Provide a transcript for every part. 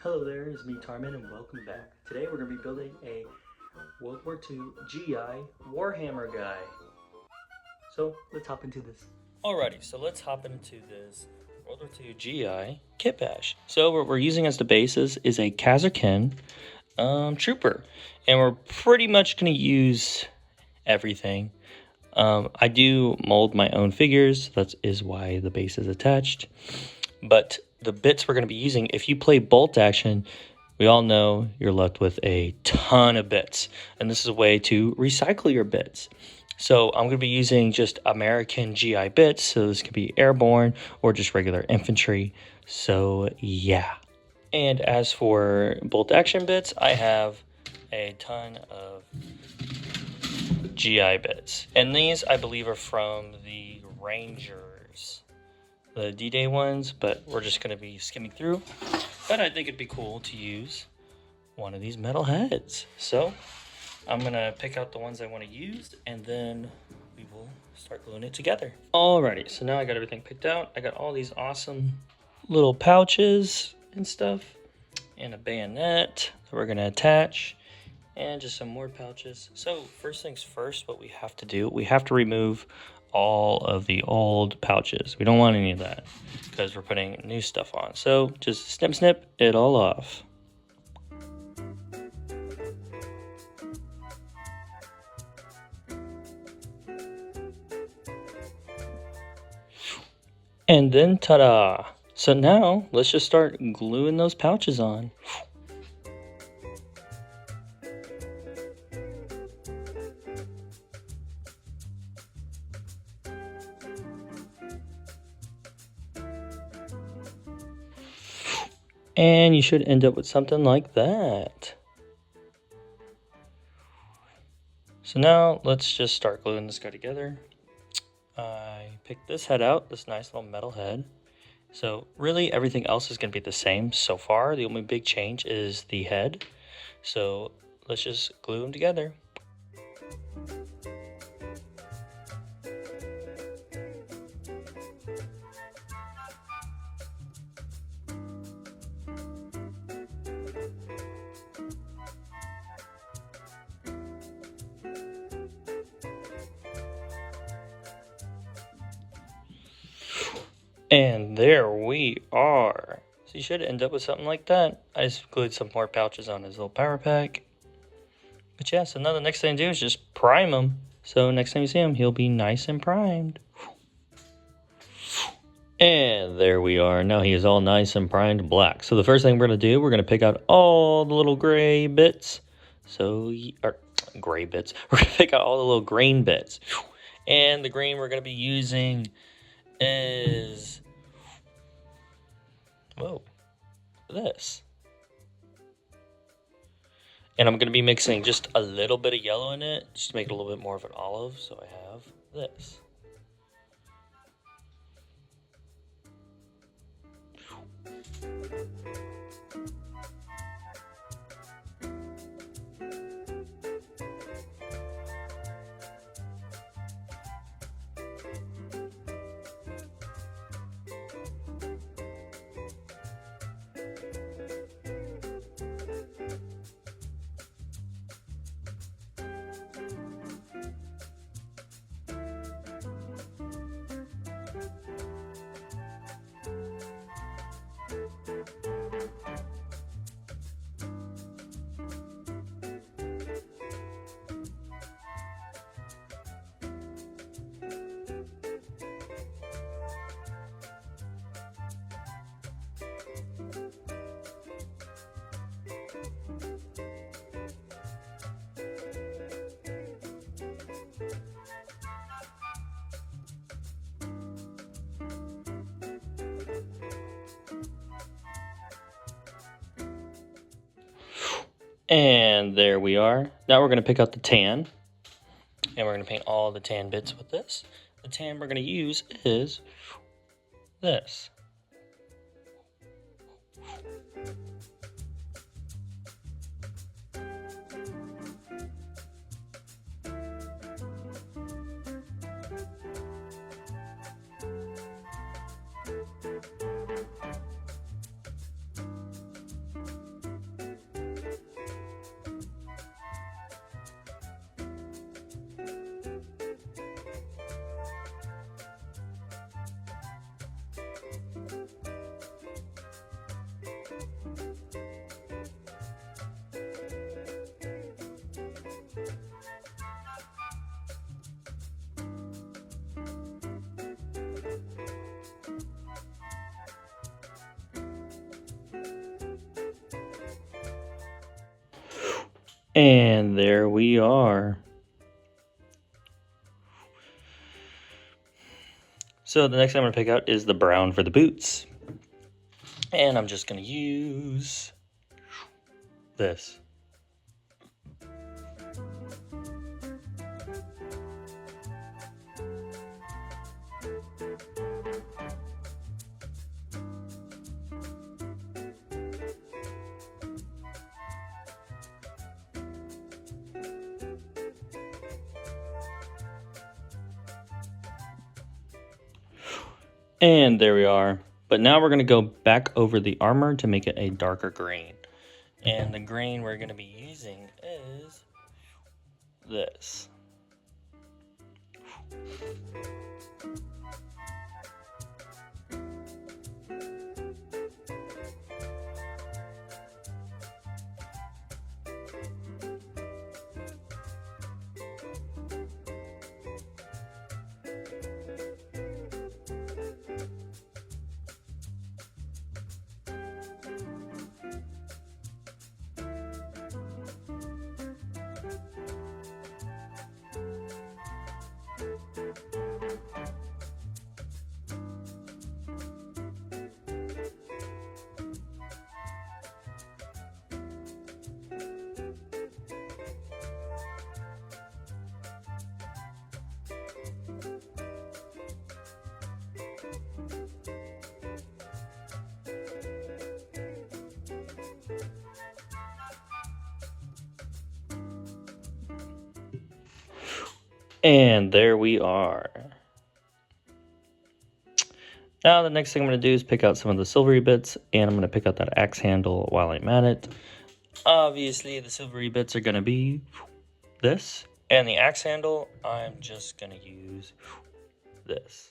Hello there, it's me Tarman and welcome back. Today we're going to be building a World War II GI Warhammer guy. So let's hop into this. Alrighty, so let's hop into this World War II GI Kitbash. So what we're using as the basis is a Kazakhin trooper. And we're pretty much going to use everything. I do mold my own figures, that is why the base is attached. But the bits we're going to be using, if you play bolt action, we all know you're left with a ton of bits. And this is a way to recycle your bits. So I'm going to be using just American GI bits. So this could be airborne or just regular infantry. So yeah. And as for bolt action bits, I have a ton of GI bits. And these, I believe, are from the Rangers. The D-Day ones, but we're just going to be skimming through. But I think it'd be cool to use one of these metal heads. So I'm going to pick out the ones I want to use, and then we will start gluing it together. Alrighty, so now I got everything picked out. I got all these awesome little pouches and stuff, and a bayonet that we're going to attach, and just some more pouches. So first things first, what we have to do, we have to remove all of the old pouches. We don't want any of that because we're putting new stuff on. So just snip it all off. And then ta-da! So now let's just start gluing those pouches on. And you should end up with something like that. So now let's just start gluing this guy together. I picked this head out, this nice little metal head. So really everything else is going to be the same so far. The only big change is the head. So let's just glue them together. And there we are. So you should end up with something like that. I just glued some more pouches on his little power pack. But yeah, so now the next thing to do is just prime him. So next time you see him, he'll be nice and primed. And there we are. Now he is all nice and primed black. So the first thing we're going to do, we're going to pick out all the little gray bits. Gray bits. We're going to pick out all the little green bits. And the green we're going to be using is this. And I'm going to be mixing just a little bit of yellow in it, just to make it a little bit more of an olive. So I have this. And there we are. Now we're going to pick out the tan. And we're going to paint all the tan bits with this. The tan we're going to use is this. And there we are. So the next thing I'm going to pick out is the brown for the boots. And I'm just going to use this. And there we are. But now we're going to go back over the armor to make it a darker green. And the green we're going to be using is this. And there we are. Now the next thing I'm going to do is pick out some of the silvery bits, and I'm going to pick out that axe handle while I'm at it. Obviously the silvery bits are going to be this, and the axe handle I'm just going to use this.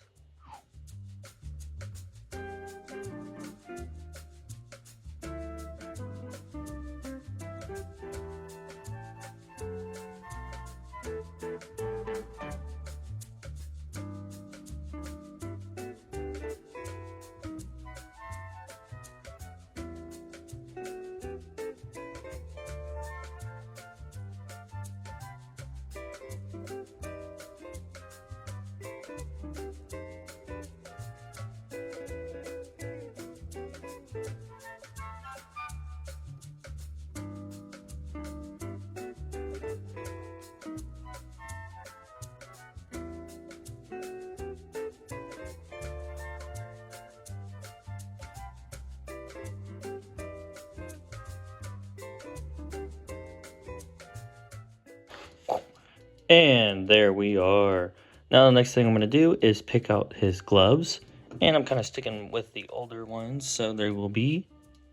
And there we are. Now the next thing I'm going to do is pick out his gloves. And I'm kind of sticking with the older ones, so they will be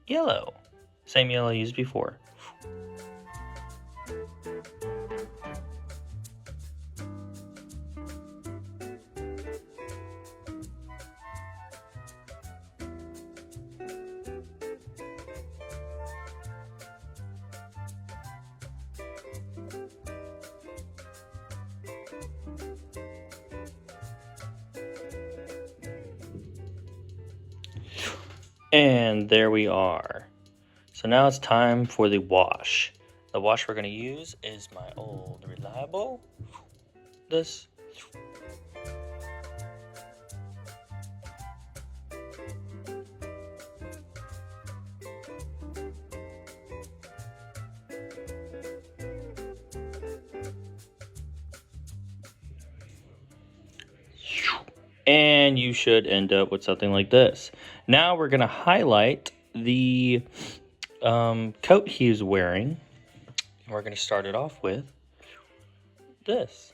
yellow. Same yellow I used before. And there we are. So now it's time for the wash. The wash we're going to use is my old reliable. This. And you should end up with something like this. Now we're going to highlight the coat he's wearing. We're going to start it off with this.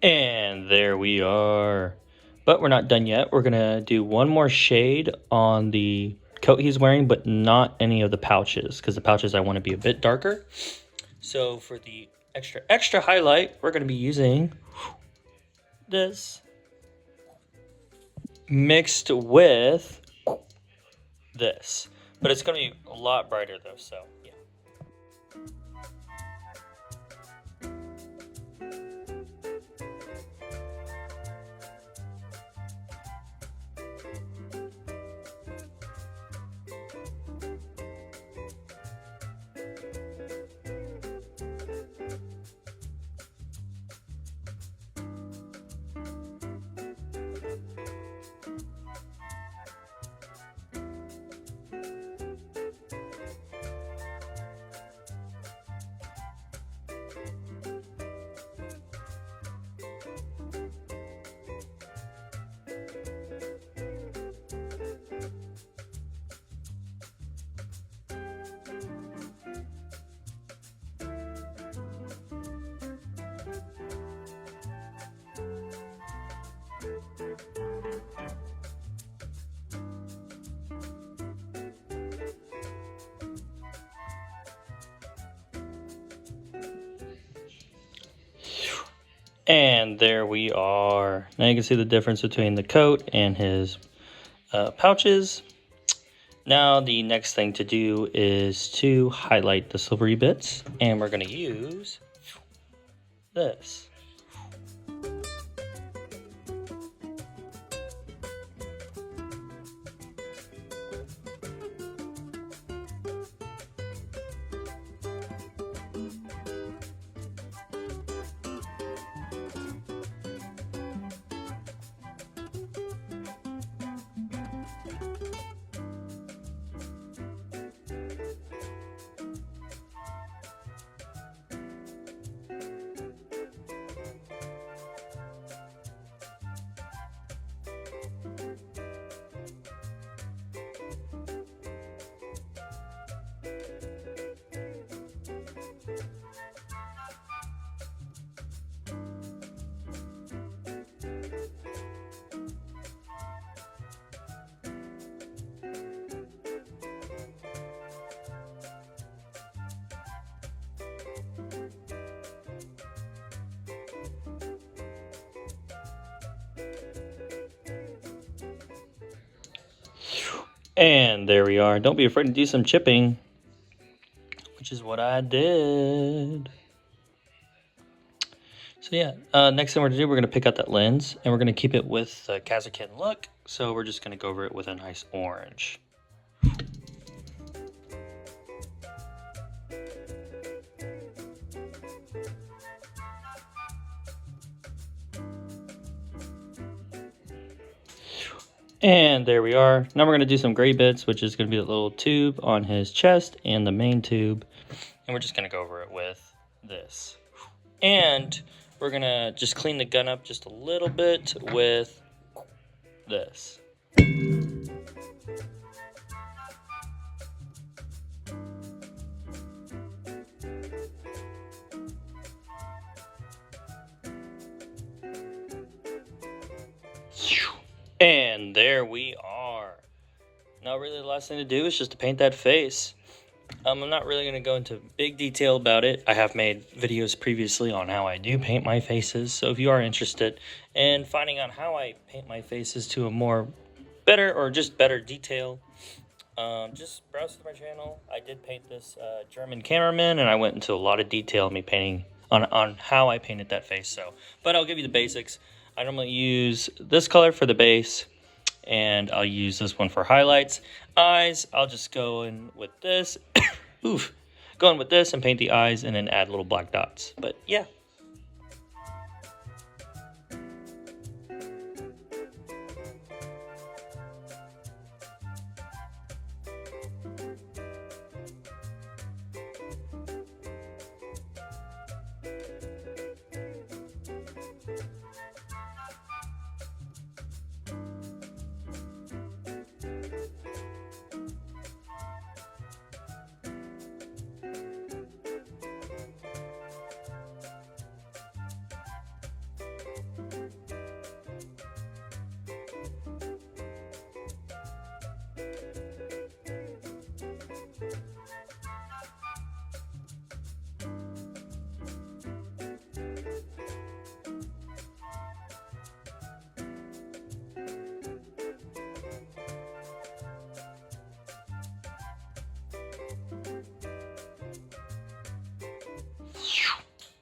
And there we are. But we're not done yet. We're gonna do one more shade on the coat he's wearing, but not any of the pouches, because the pouches I want to be a bit darker. So for the extra highlight, we're gonna be using this mixed with this. But it's gonna be a lot brighter though, so yeah. And there we are. Now you can see the difference between the coat and his pouches. Now the next thing to do is to highlight the silvery bits, and we're going to use this. And there we are. Don't be afraid to do some chipping, which is what I did. So yeah, next thing we're going to do, we're going to pick out that lens, and we're going to keep it with the Kazakhstan look. So we're just going to go over it with a nice orange. And there we are. Now we're going to do some gray bits, which is going to be the little tube on his chest and the main tube. And we're just going to go over it with this. And we're going to just clean the gun up just a little bit with this. And there we are. Now really the last thing to do is just to paint that face. I'm not really going to go into big detail about it. I have made videos previously on how I do paint my faces. So if you are interested in finding out how I paint my faces to a more better or just better detail, just browse through my channel. I did paint this German cameraman, and I went into a lot of detail in me painting on how I painted that face. So, but I'll give you the basics. I normally use this color for the base, and I'll use this one for highlights. Eyes, I'll just go in with this. Oof. Go in with this and paint the eyes and then add little black dots. But yeah.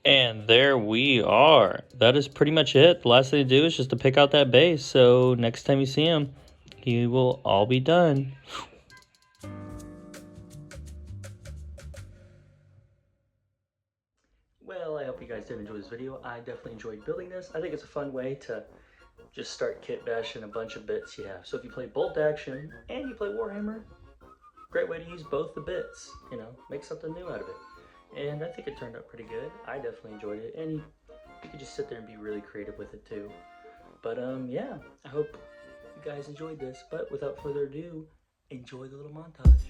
And there we are. That is pretty much it. The last thing to do is just to pick out that base. So next time you see him, he will all be done. Well, I hope you guys did enjoy this video. I definitely enjoyed building this. I think it's a fun way to just start Kitbash in a bunch of bits you have. So if you play bolt action and you play Warhammer, great way to use both the bits, you know, make something new out of it. And I think it turned out pretty good. I definitely enjoyed it, and you could just sit there and be really creative with it too. But yeah, I hope you guys enjoyed this. But without further ado, enjoy the little montage.